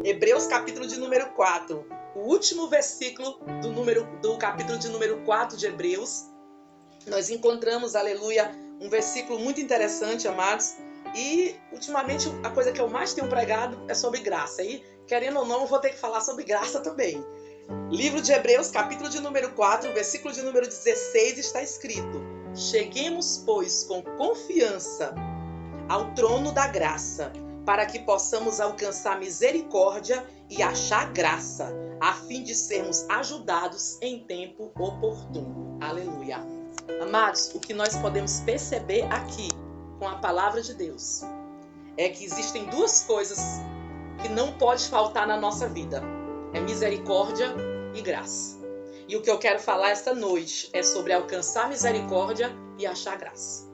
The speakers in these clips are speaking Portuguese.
Hebreus capítulo de número 4. O último versículo do capítulo de número 4 de Hebreus. Nós encontramos, aleluia, um versículo muito interessante, amados. E, ultimamente, a coisa que eu mais tenho pregado é sobre graça. E, querendo ou não, eu vou ter que falar sobre graça também. Livro de Hebreus, capítulo de número 4, versículo de número 16, está escrito: cheguemos, pois, com confiança ao trono da graça, para que possamos alcançar misericórdia e achar graça, a fim de sermos ajudados em tempo oportuno. Aleluia. Amados, o que nós podemos perceber aqui, com a palavra de Deus, é que existem duas coisas que não pode faltar na nossa vida. É misericórdia e graça. E o que eu quero falar esta noite é sobre alcançar misericórdia e achar graça.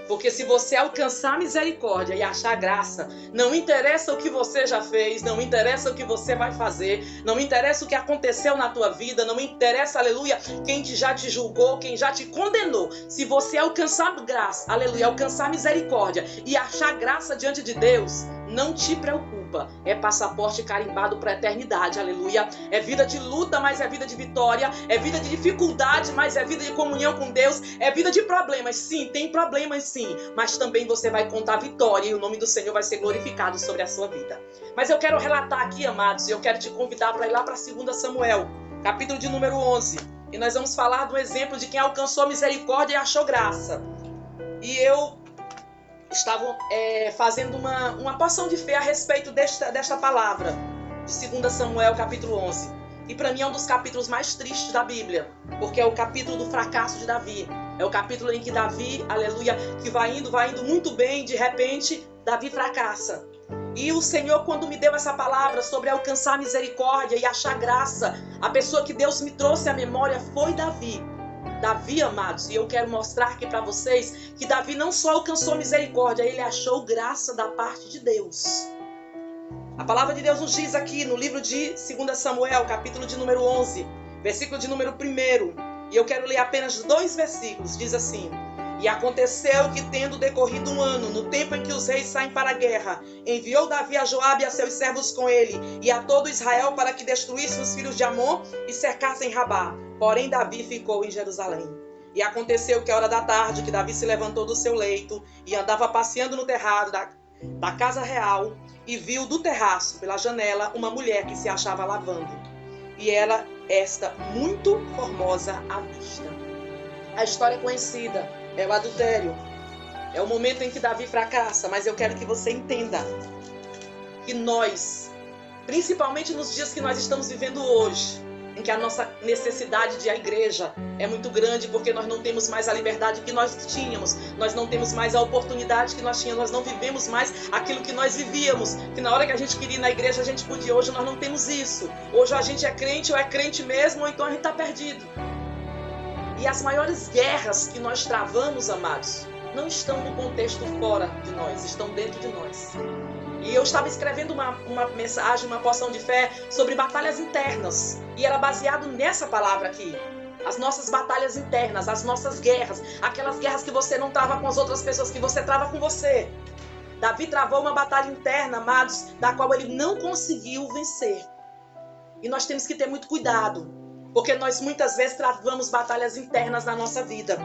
Porque se você alcançar misericórdia e achar graça, não interessa o que você já fez, não interessa o que você vai fazer, não interessa o que aconteceu na tua vida, não interessa, aleluia, quem já te julgou, quem já te condenou. Se você alcançar graça, aleluia, alcançar misericórdia e achar graça diante de Deus, não te preocupa. É passaporte carimbado para a eternidade, aleluia. É vida de luta, mas é vida de vitória. É vida de dificuldade, mas é vida de comunhão com Deus. É vida de problemas, sim, tem problemas sim. Mas também você vai contar vitória e o nome do Senhor vai ser glorificado sobre a sua vida. Mas eu quero relatar aqui, amados, e eu quero te convidar para ir lá para 2 Samuel, capítulo de número 11. E nós vamos falar do exemplo de quem alcançou misericórdia e achou graça. E eu estavam fazendo uma porção de fé a respeito desta palavra, de 2 Samuel, capítulo 11. E para mim é um dos capítulos mais tristes da Bíblia, porque é o capítulo do fracasso de Davi. É o capítulo em que Davi, aleluia, que vai indo muito bem, de repente, Davi fracassa. E o Senhor, quando me deu essa palavra sobre alcançar misericórdia e achar graça, a pessoa que Deus me trouxe à memória foi Davi. Davi, amados, e eu quero mostrar aqui para vocês que Davi não só alcançou misericórdia, ele achou graça da parte de Deus. A palavra de Deus nos diz aqui no livro de 2 Samuel, capítulo de número 11, versículo de número 1, e eu quero ler apenas 2 versículos, diz assim: e aconteceu que, tendo decorrido 1 ano, no tempo em que os reis saem para a guerra, enviou Davi a Joabe e a seus servos com ele, e a todo Israel, para que destruíssem os filhos de Amon e cercassem Rabá. Porém, Davi ficou em Jerusalém. E aconteceu que, à hora da tarde, que Davi se levantou do seu leito e andava passeando no terrado da casa real, e viu do terraço, pela janela, uma mulher que se achava lavando. E era esta muito formosa à vista. A história é conhecida, é o adultério. É o momento em que Davi fracassa, mas eu quero que você entenda que nós, principalmente nos dias que nós estamos vivendo hoje, em que a nossa necessidade de ir à igreja é muito grande, porque nós não temos mais a liberdade que nós tínhamos, nós não temos mais a oportunidade que nós tínhamos, nós não vivemos mais aquilo que nós vivíamos, que na hora que a gente queria ir na igreja a gente podia. Hoje nós não temos isso. Hoje a gente é crente ou é crente mesmo, ou então a gente está perdido. E as maiores guerras que nós travamos, amados, não estão no contexto fora de nós, estão dentro de nós. E eu estava escrevendo uma mensagem, uma porção de fé sobre batalhas internas. E era baseado nessa palavra aqui. As nossas batalhas internas, as nossas guerras. Aquelas guerras que você não trava com as outras pessoas, que você trava com você. Davi travou uma batalha interna, amados, da qual ele não conseguiu vencer. E nós temos que ter muito cuidado. Porque nós muitas vezes travamos batalhas internas na nossa vida.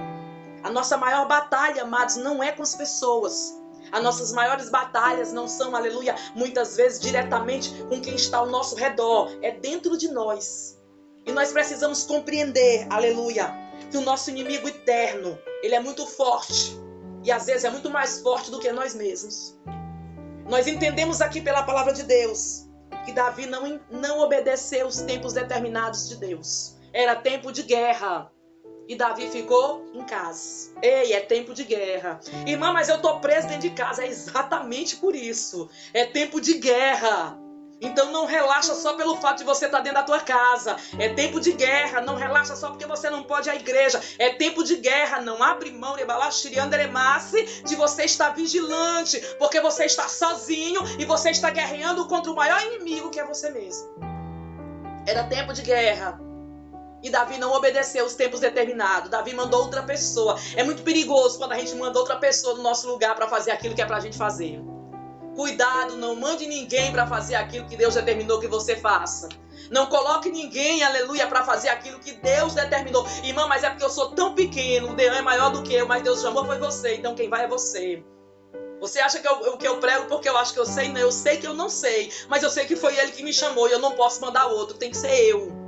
A nossa maior batalha, amados, não é com as pessoas. As nossas maiores batalhas não são, aleluia, muitas vezes diretamente com quem está ao nosso redor. É dentro de nós. E nós precisamos compreender, aleluia, que o nosso inimigo eterno, ele é muito forte. E às vezes é muito mais forte do que nós mesmos. Nós entendemos aqui pela palavra de Deus que Davi não obedeceu os tempos determinados de Deus. Era tempo de guerra. E Davi ficou em casa. Ei, é tempo de guerra. Irmã, mas eu estou preso dentro de casa. É exatamente por isso. É tempo de guerra. Então não relaxa só pelo fato de você estar dentro da tua casa. É tempo de guerra. Não relaxa só porque você não pode ir à igreja. É tempo de guerra. Não abre mão de você estar vigilante. Porque você está sozinho e você está guerreando contra o maior inimigo, que é você mesmo. Era tempo de guerra. E Davi não obedeceu os tempos determinados. Davi mandou outra pessoa. É muito perigoso quando a gente manda outra pessoa no nosso lugar para fazer aquilo que é para a gente fazer. Cuidado, não mande ninguém para fazer aquilo que Deus determinou que você faça. Não coloque ninguém, aleluia, para fazer aquilo que Deus determinou. Irmã, mas é porque eu sou tão pequeno, o Deus é maior do que eu, mas Deus chamou foi você, então quem vai é você. Você acha que eu prego porque eu acho que eu sei? Não, eu sei que eu não sei, mas eu sei que foi Ele que me chamou e eu não posso mandar outro, tem que ser eu.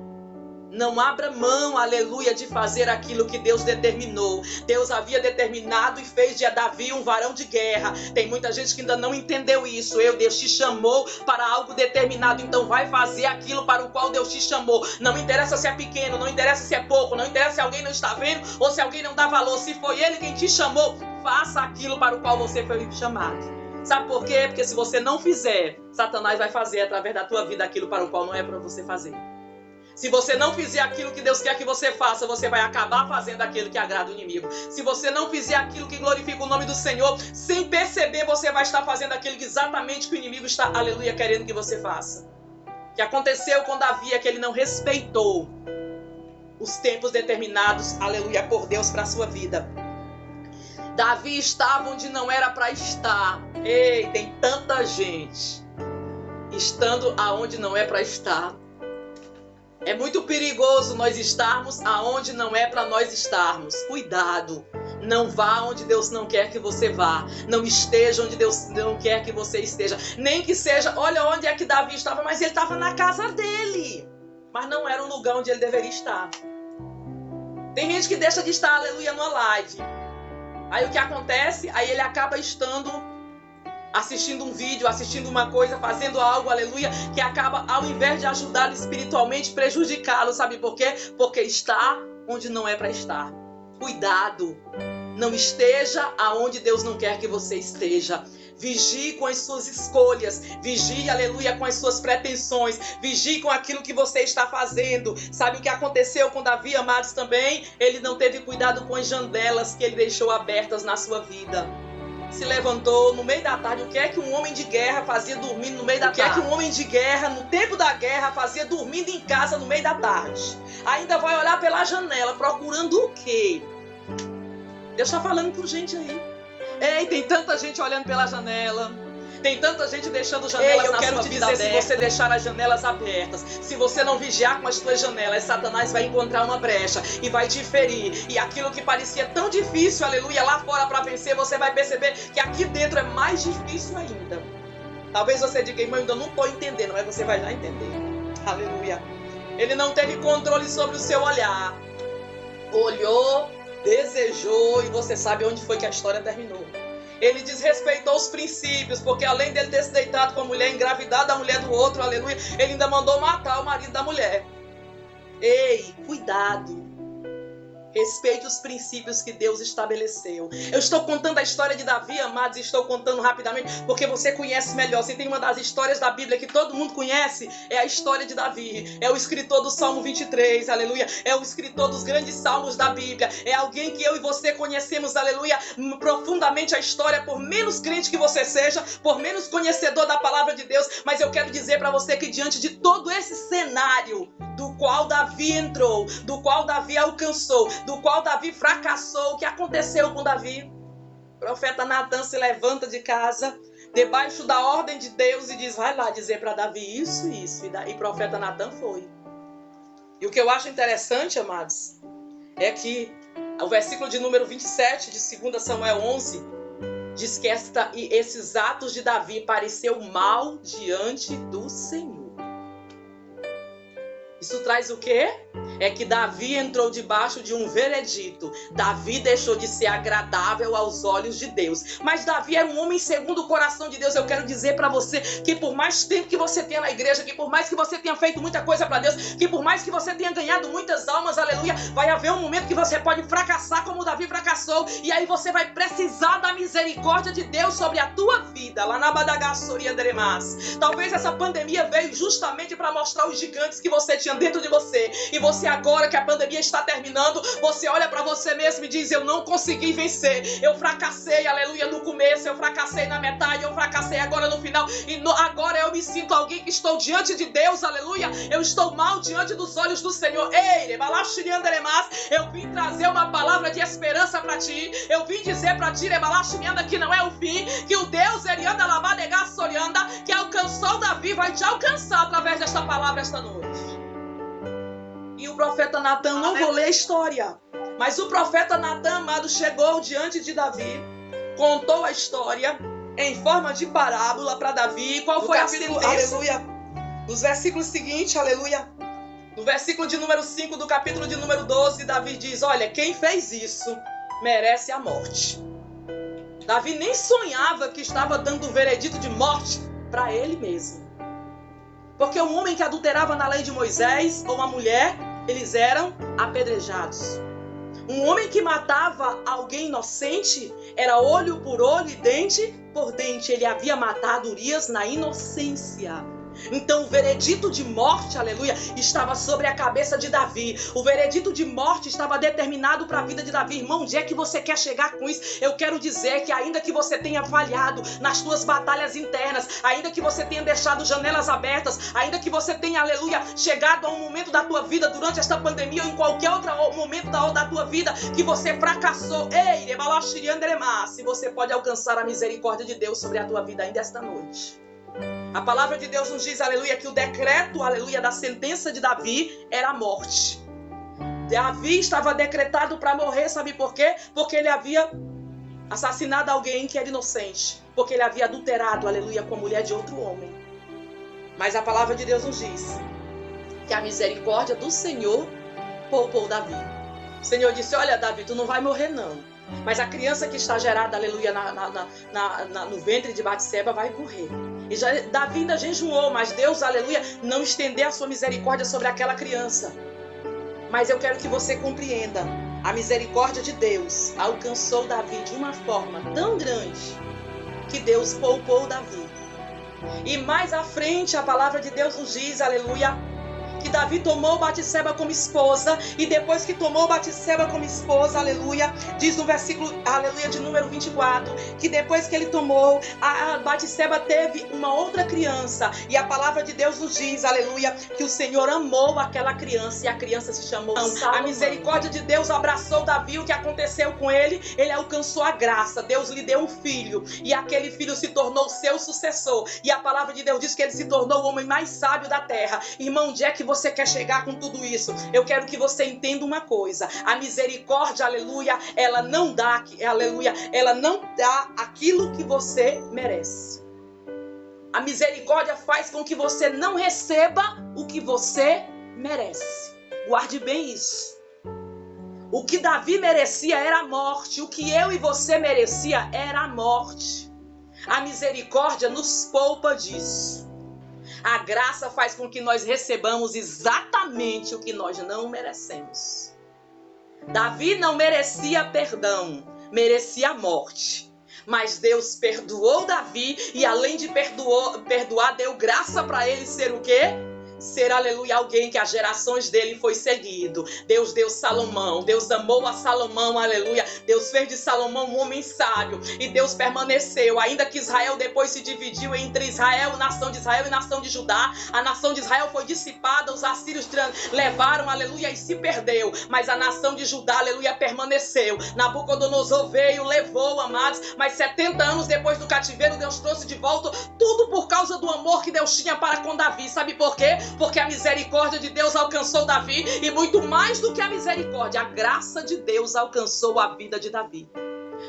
Não abra mão, aleluia, de fazer aquilo que Deus determinou. Deus havia determinado e fez de Davi um varão de guerra. Tem muita gente que ainda não entendeu isso. Deus te chamou para algo determinado, então vai fazer aquilo para o qual Deus te chamou. Não interessa se é pequeno, não interessa se é pouco, não interessa se alguém não está vendo ou se alguém não dá valor. Se foi Ele quem te chamou, faça aquilo para o qual você foi chamado. Sabe por quê? Porque se você não fizer, Satanás vai fazer através da tua vida aquilo para o qual não é para você fazer. Se você não fizer aquilo que Deus quer que você faça, você vai acabar fazendo aquilo que agrada o inimigo. Se você não fizer aquilo que glorifica o nome do Senhor, sem perceber, você vai estar fazendo aquilo que exatamente que o inimigo está, aleluia, querendo que você faça. O que aconteceu com Davi é que ele não respeitou os tempos determinados, aleluia, por Deus para a sua vida. Davi estava onde não era para estar. Ei, tem tanta gente estando aonde não é para estar. É muito perigoso nós estarmos aonde não é para nós estarmos. Cuidado. Não vá onde Deus não quer que você vá. Não esteja onde Deus não quer que você esteja. Nem que seja, olha onde é que Davi estava, mas ele estava na casa dele. Mas não era um lugar onde ele deveria estar. Tem gente que deixa de estar, aleluia, numa live. Aí o que acontece? Aí ele acaba estando assistindo um vídeo, assistindo uma coisa, fazendo algo, aleluia, que acaba, ao invés de ajudá-lo espiritualmente, prejudicá-lo. Sabe por quê? Porque está onde não é para estar. Cuidado. Não esteja aonde Deus não quer que você esteja. Vigie com as suas escolhas. Vigie, aleluia, com as suas pretensões. Vigie com aquilo que você está fazendo. Sabe o que aconteceu com Davi, amados, também? Ele não teve cuidado com as janelas que ele deixou abertas na sua vida. Se levantou no meio da tarde. O que é que um homem de guerra fazia dormindo no meio da tarde? O que é que um homem de guerra, no tempo da guerra, fazia dormindo em casa no meio da tarde? Ainda vai olhar pela janela, procurando o quê? Deus está falando com gente aí. Ei, tem tanta gente olhando pela janela. Tem tanta gente deixando janelas na sua vida abertas. Se você deixar as janelas abertas, se você não vigiar com as suas janelas, Satanás vai encontrar uma brecha e vai te ferir. E aquilo que parecia tão difícil, aleluia, lá fora para vencer, você vai perceber que aqui dentro é mais difícil ainda. Talvez você diga, irmão, eu ainda não estou entendendo, mas você vai já entender. Aleluia. Ele não teve controle sobre o seu olhar. Olhou, desejou e você sabe onde foi que a história terminou. Ele desrespeitou os princípios, porque além dele ter se deitado com a mulher, engravidado da mulher do outro, aleluia, ele ainda mandou matar o marido da mulher. Ei, cuidado. Respeite os princípios que Deus estabeleceu. Eu estou contando a história de Davi, amados, e estou contando rapidamente, porque você conhece melhor. Se tem uma das histórias da Bíblia que todo mundo conhece, é a história de Davi. É o escritor do Salmo 23, aleluia. É o escritor dos grandes salmos da Bíblia. É alguém que eu e você conhecemos, aleluia, profundamente a história, por menos crente que você seja, por menos conhecedor da palavra de Deus. Mas eu quero dizer para você que diante de todo esse cenário, do qual Davi entrou, do qual Davi alcançou, do qual Davi fracassou, o que aconteceu com Davi? O profeta Natan se levanta de casa, debaixo da ordem de Deus, e diz, vai lá dizer para Davi isso e isso. E o profeta Natan foi. E o que eu acho interessante, amados, é que o versículo de número 27 de 2 Samuel 11 diz que esses atos de Davi pareceu mal diante do Senhor. Isso traz o quê? É que Davi entrou debaixo de um veredito. Davi deixou de ser agradável aos olhos de Deus. Mas Davi era um homem segundo o coração de Deus. Eu quero dizer para você que por mais tempo que você tenha na igreja, que por mais que você tenha feito muita coisa para Deus, que por mais que você tenha ganhado muitas almas, aleluia, vai haver um momento que você pode fracassar como Davi fracassou. E aí você vai precisar da misericórdia de Deus sobre a tua vida. Lá na Badagassoria Dremas. Talvez essa pandemia veio justamente para mostrar os gigantes que você tinha tinha dentro de você. E você agora que a pandemia está terminando, você olha para você mesmo e diz: eu não consegui vencer. Eu fracassei, aleluia, no começo, eu fracassei na metade, eu fracassei agora no final. E agora eu me sinto alguém que estou diante de Deus, aleluia. Eu estou mal diante dos olhos do Senhor. Ei, eu vim trazer uma palavra de esperança para ti. Eu vim dizer para ti, que não é o fim, que o Deus que alcançou Davi vai te alcançar através desta palavra esta noite. E o profeta Natan, não vou ler a história, mas o profeta Natan, amado, chegou diante de Davi, contou a história em forma de parábola para Davi. Qual foi a sentença? Aleluia. Nos versículos seguintes, aleluia. No versículo de número 5 do capítulo de número 12, Davi diz: olha, quem fez isso merece a morte. Davi nem sonhava que estava dando um veredito de morte para ele mesmo. Porque um homem que adulterava na lei de Moisés, ou uma mulher, eles eram apedrejados. Um homem que matava alguém inocente, era olho por olho e dente por dente. Ele havia matado Urias na inocência. Então o veredito de morte, aleluia, estava sobre a cabeça de Davi. O veredito de morte estava determinado para a vida de Davi. Irmão, onde é que você quer chegar com isso? Eu quero dizer que ainda que você tenha falhado nas suas batalhas internas, ainda que você tenha deixado janelas abertas, ainda que você tenha, aleluia, chegado a um momento da tua vida durante esta pandemia ou em qualquer outro momento da tua vida que você fracassou, se você pode alcançar a misericórdia de Deus sobre a tua vida ainda esta noite. A palavra de Deus nos diz, aleluia, que o decreto, aleluia, da sentença de Davi era a morte. Davi estava decretado para morrer, sabe por quê? Porque ele havia assassinado alguém que era inocente. Porque ele havia adulterado, aleluia, com a mulher de outro homem. Mas a palavra de Deus nos diz que a misericórdia do Senhor poupou Davi. O Senhor disse: olha, Davi, tu não vai morrer não. Mas a criança que está gerada, aleluia, no ventre de Batseba vai morrer. E Davi ainda jejuou, mas Deus, aleluia, não estendeu a sua misericórdia sobre aquela criança. Mas eu quero que você compreenda, a misericórdia de Deus alcançou Davi de uma forma tão grande que Deus poupou Davi. E mais à frente a palavra de Deus nos diz, aleluia, que Davi tomou Batseba como esposa, e depois que tomou Batseba como esposa, aleluia, diz no versículo, aleluia, de número 24, que depois que ele tomou, a Batseba teve uma outra criança, e a palavra de Deus nos diz, aleluia, que o Senhor amou aquela criança, e a criança se chamou Salomão. A misericórdia de Deus abraçou Davi. O que aconteceu com ele? Ele alcançou a graça, Deus lhe deu um filho, e aquele filho se tornou seu sucessor, e a palavra de Deus diz que ele se tornou o homem mais sábio da terra. Irmão, onde é que você quer chegar com tudo isso? Eu quero que você entenda uma coisa: a misericórdia, aleluia, ela não dá, aleluia, ela não dá aquilo que você merece. A misericórdia faz com que você não receba o que você merece. Guarde bem isso. O que Davi merecia era a morte. O que eu e você merecia era a morte. A misericórdia nos poupa disso. A graça faz com que nós recebamos exatamente o que nós não merecemos. Davi não merecia perdão, merecia a morte. Mas Deus perdoou Davi e além de perdoar, deu graça para ele ser o quê? Ser, aleluia, alguém que as gerações dele foi seguido. Deus deu Salomão, Deus amou a Salomão, aleluia. Deus fez de Salomão um homem sábio e Deus permaneceu. Ainda que Israel depois se dividiu entre Israel, nação de Israel e nação de Judá. A nação de Israel foi dissipada, os assírios levaram, aleluia, e se perdeu. Mas a nação de Judá, aleluia, permaneceu. Nabucodonosor veio, levou, amados, mas 70 anos depois do cativeiro, Deus trouxe de volta, tudo por causa do amor que Deus tinha para com Davi. Sabe por quê? Porque a misericórdia de Deus alcançou Davi, e muito mais do que a misericórdia, a graça de Deus alcançou a vida de Davi.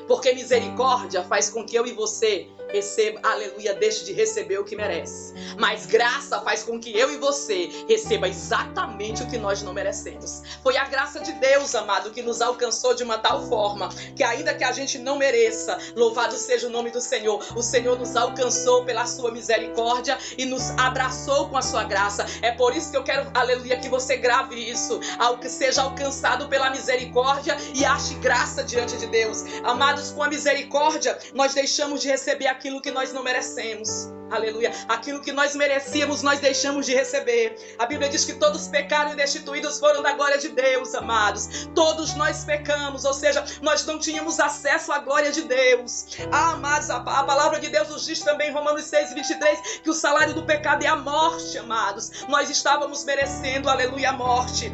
Porque misericórdia faz com que eu e você receba, aleluia, deixe de receber o que merece. Mas graça faz com que eu e você receba exatamente o que nós não merecemos. Foi a graça de Deus, amado, que nos alcançou de uma tal forma que ainda que a gente não mereça, louvado seja o nome do Senhor, o Senhor nos alcançou pela sua misericórdia e nos abraçou com a sua graça. É por isso que eu quero, aleluia, que você grave isso, que seja alcançado pela misericórdia e ache graça diante de Deus. Amado, Amados, com a misericórdia, nós deixamos de receber aquilo que nós não merecemos. Aleluia. Aquilo que nós merecíamos, nós deixamos de receber. A Bíblia diz que todos pecaram e destituídos foram da glória de Deus, amados. Todos nós pecamos, ou seja, nós não tínhamos acesso à glória de Deus. Amados, a palavra de Deus nos diz também em Romanos 6:23 que o salário do pecado é a morte, amados. Nós estávamos merecendo, aleluia, a morte.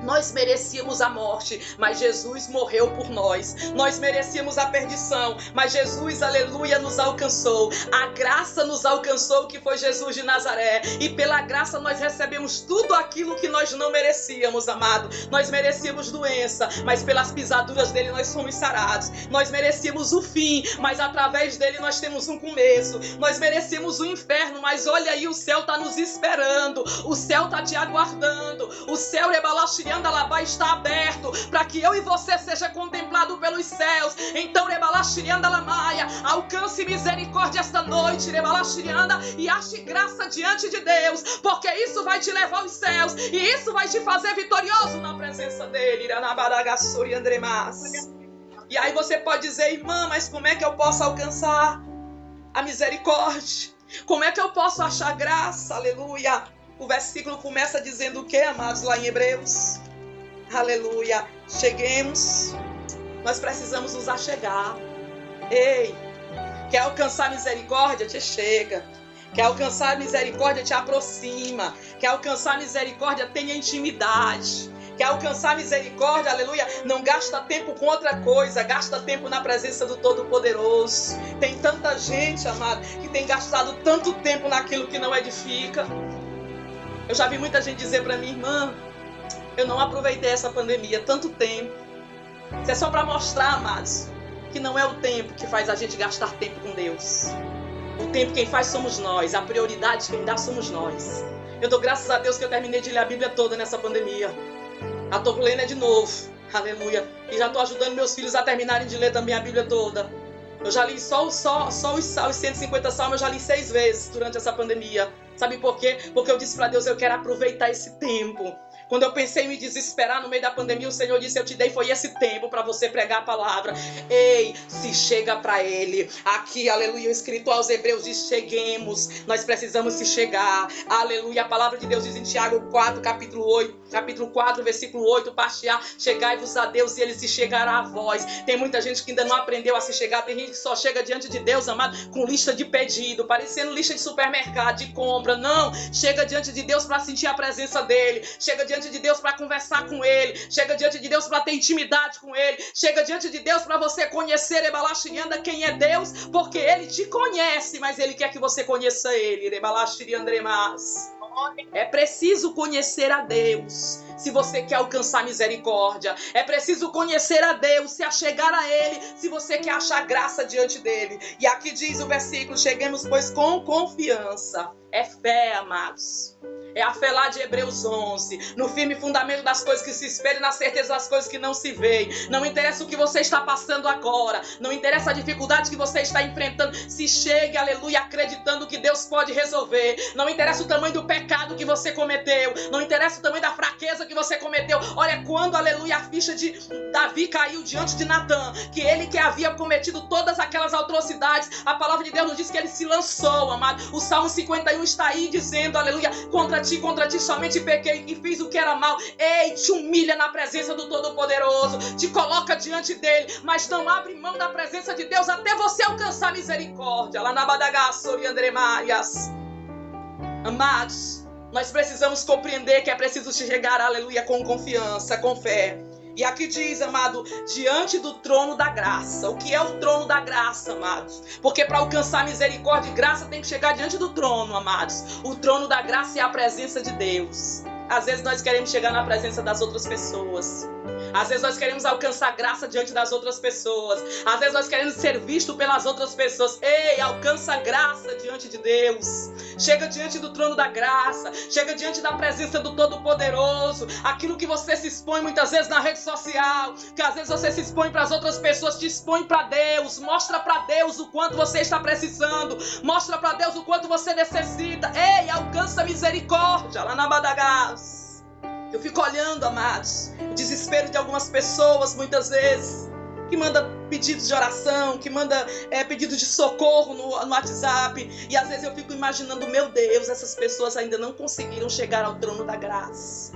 Nós merecíamos a morte, mas Jesus morreu por nós. Nós merecíamos a perdição, mas Jesus, aleluia, nos alcançou. A graça nos alcançou, que foi Jesus de Nazaré. E pela graça nós recebemos tudo aquilo que nós não merecíamos, amado. Nós merecíamos doença, mas pelas pisaduras dele nós fomos sarados. Nós merecíamos o fim, mas através dele nós temos um começo. Nós merecíamos o inferno, mas olha aí, o céu está nos esperando. O céu está te aguardando. O céu Rebalachiriandalabá está aberto para que eu e você seja contemplado pelos céus. Então Rebalachiriandalamaia, alcance misericórdia esta noite, Rebalachirianda, e ache graça diante de Deus, porque isso vai te levar aos céus e isso vai te fazer vitorioso na presença dele. E aí você pode dizer, irmã, mas como é que eu posso alcançar a misericórdia? Como é que eu posso achar graça? Aleluia. O versículo começa dizendo o que, amados, lá em Hebreus? Aleluia. Cheguemos. Nós precisamos nos achegar. Ei, quer alcançar misericórdia? Te chega. Quer alcançar misericórdia? Te aproxima. Quer alcançar misericórdia? Tenha intimidade. Quer alcançar misericórdia? Aleluia. Não gasta tempo com outra coisa. Gasta tempo na presença do Todo-Poderoso. Tem tanta gente, amado, que tem gastado tanto tempo naquilo que não edifica. Eu já vi muita gente dizer para mim, irmã, eu não aproveitei essa pandemia tanto tempo. Isso é só para mostrar, amados, que não é o tempo que faz a gente gastar tempo com Deus. O tempo quem faz somos nós, a prioridade quem dá somos nós. Eu dou graças a Deus que eu terminei de ler a Bíblia toda nessa pandemia. Já estou lendo de novo, aleluia. E já estou ajudando meus filhos a terminarem de ler também a Bíblia toda. Eu já li só os 150 salmos, eu já li 6 vezes durante essa pandemia. Sabe por quê? Porque eu disse para Deus, eu quero aproveitar esse tempo. Quando eu pensei em me desesperar no meio da pandemia, o Senhor disse, eu te dei, foi esse tempo para você pregar a palavra. Ei, se chega para Ele. Aqui, aleluia, o escrito aos Hebreus diz, cheguemos. Nós precisamos se chegar. Aleluia, a palavra de Deus diz em Tiago 4, capítulo 4, versículo 8, parte A, chegai-vos a Deus e Ele se chegará a vós. Tem muita gente que ainda não aprendeu a se chegar. Tem gente que só chega diante de Deus, amado, com lista de pedido, parecendo lista de supermercado, de compra. Não, chega diante de Deus para sentir a presença dele. Chega diante de Deus para conversar com ele. Chega diante de Deus para ter intimidade com ele. Chega diante de Deus para você conhecer Rebalachirianda, quem é Deus, porque ele te conhece, mas ele quer que você conheça ele. Rebalachiriandremas. É preciso conhecer a Deus se você quer alcançar misericórdia. É preciso conhecer a Deus, se achegar a Ele, se você quer achar graça diante dele. E aqui diz o versículo, cheguemos pois com confiança. É fé, amados. É a fé lá de Hebreus 11. No firme fundamento das coisas que se esperam e na certeza das coisas que não se veem. Não interessa o que você está passando agora. Não interessa a dificuldade que você está enfrentando. Se chegue, aleluia, acreditando que Deus pode resolver. Não interessa o tamanho do pecado que você cometeu. Não interessa o tamanho da fraqueza que você cometeu. Olha, quando, aleluia, a ficha de Davi caiu diante de Natã, que ele que havia cometido todas aquelas atrocidades, a palavra de Deus nos diz que ele se lançou, amado. O Salmo 51 está aí dizendo, aleluia, contra ti somente pequei e fiz o que era mal. Ei, te humilha na presença do Todo-Poderoso, te coloca diante dele, mas não abre mão da presença de Deus até você alcançar misericórdia. Lá na Badagassori Andremaias. Amados, nós precisamos compreender que é preciso chegar, aleluia, com confiança, com fé. E aqui diz, amado, diante do trono da graça. O que é o trono da graça, amados? Porque para alcançar misericórdia e graça tem que chegar diante do trono, amados. O trono da graça é a presença de Deus. Às vezes nós queremos chegar na presença das outras pessoas. Às vezes nós queremos alcançar graça diante das outras pessoas. Às vezes nós queremos ser visto pelas outras pessoas. Ei, alcança graça diante de Deus. Chega diante do trono da graça. Chega diante da presença do Todo-Poderoso. Aquilo que você se expõe muitas vezes na rede social, que às vezes você se expõe para as outras pessoas, te expõe para Deus. Mostra para Deus o quanto você está precisando. Mostra para Deus o quanto você necessita. Ei, alcança misericórdia lá na Badagás. Eu fico olhando, amados, o desespero de algumas pessoas muitas vezes. que manda pedidos de oração, que manda pedidos de socorro no WhatsApp. E às vezes eu fico imaginando, meu Deus, essas pessoas ainda não conseguiram chegar ao trono da graça.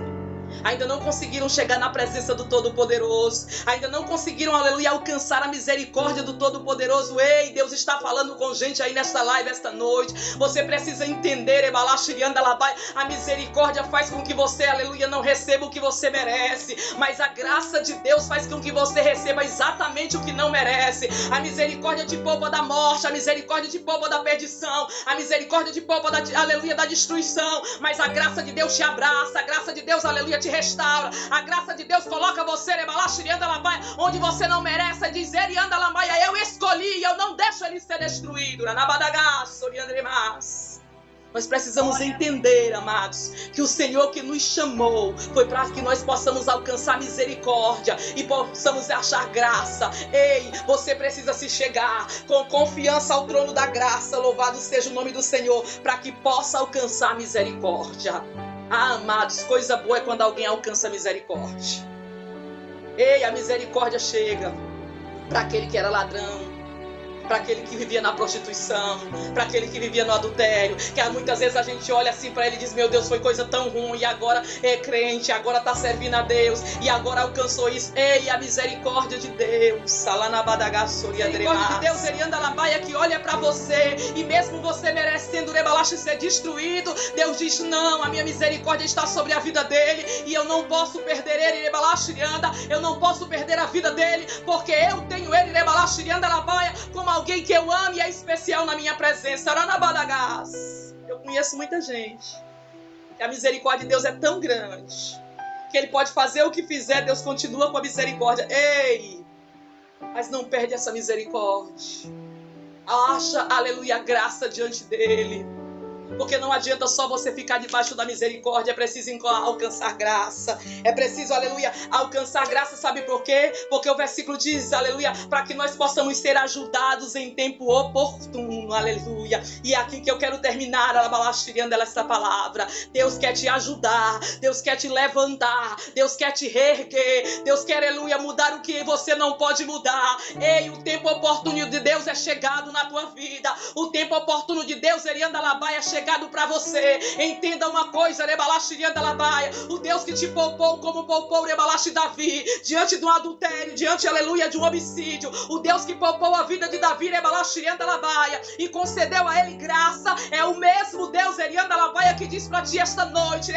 Ainda não conseguiram chegar na presença do Todo-Poderoso. Ainda não conseguiram, aleluia, alcançar a misericórdia do Todo-Poderoso. Ei, Deus está falando com gente aí nesta live, esta noite. Você precisa entender, a misericórdia faz com que você, aleluia, não receba o que você merece. Mas a graça de Deus faz com que você receba exatamente o que não merece. A misericórdia te poupa da morte, a misericórdia te poupa da perdição, a misericórdia te poupa da destruição. Mas a graça de Deus te abraça, a graça de Deus, aleluia, te restaura. A graça de Deus coloca você onde você não merece. Dizer eu escolhi, eu não deixo ele ser destruído. Nós precisamos entender, amados, que o Senhor que nos chamou foi para que nós possamos alcançar misericórdia e possamos achar graça. Ei, você precisa se chegar com confiança ao trono da graça, louvado seja o nome do Senhor, para que possa alcançar misericórdia. Ah, amados, coisa boa é quando alguém alcança misericórdia. Ei, a misericórdia chega para aquele que era ladrão, para aquele que vivia na prostituição, para aquele que vivia no adultério, que muitas vezes a gente olha assim para ele e diz, meu Deus, foi coisa tão ruim, e agora é crente, agora está servindo a Deus, e agora alcançou isso. Ei, a misericórdia de Deus, a misericórdia de Deus, ele anda labaia, que olha para você, e mesmo você merecendo ser destruído, Deus diz, não, a minha misericórdia está sobre a vida dele, e eu não posso perder ele, eu não posso perder a vida dele, porque eu tenho ele, como alguém que eu amo e é especial na minha presença. Eu conheço muita gente que a misericórdia de Deus é tão grande que ele pode fazer o que fizer, Deus continua com a misericórdia. Ei, mas não perde essa misericórdia. Acha, aleluia, graça diante dele. Porque não adianta só você ficar debaixo da misericórdia, é preciso alcançar graça. É preciso, aleluia, alcançar graça, sabe por quê? Porque o versículo diz, aleluia, para que nós possamos ser ajudados em tempo oportuno, aleluia. E é aqui que eu quero terminar, essa palavra. Deus quer te ajudar, Deus quer te levantar, Deus quer te reerguer, Deus quer, aleluia, mudar o que você não pode mudar. Ei, o tempo oportuno de Deus é chegado na tua vida. O tempo oportuno de Deus, ele anda lá, é chegado para você. Entenda uma coisa, o Deus que te poupou como poupou Davi diante de um adultério, diante, aleluia, de um homicídio, o Deus que poupou a vida de Davi e concedeu a ele graça, é o mesmo Deus que diz para ti esta noite,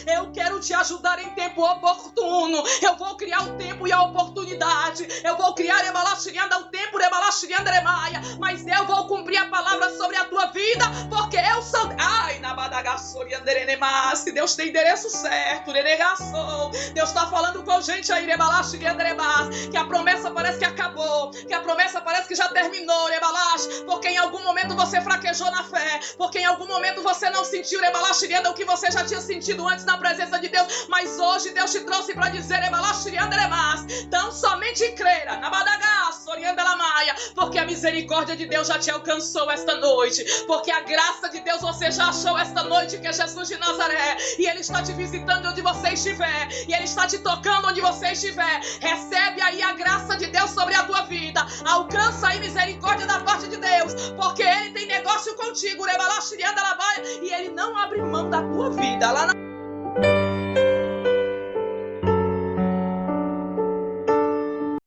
eu quero te ajudar em tempo oportuno. Eu vou criar o tempo e a oportunidade, eu vou criar o tempo, mas eu vou cumprir a palavra sobre a tua vida, porque eu sou... Ai, se Deus tem endereço certo, Deus está falando com gente aí, que a promessa parece que acabou, que a promessa parece que já terminou, porque em algum momento você fraquejou na fé, porque em algum momento você não sentiu o que você já tinha sentido antes na presença de Deus, mas hoje Deus te trouxe para dizer, tão somente creira, porque a misericórdia de Deus já te alcançou esta noite, porque a graça de Deus você já achou esta noite, que é Jesus de Nazaré, e Ele está te visitando onde você estiver, e Ele está te tocando onde você estiver. Recebe aí a graça de Deus sobre a tua vida, alcança aí misericórdia da parte de Deus, porque Ele tem negócio contigo, e Ele não abre mão da tua vida. Lá na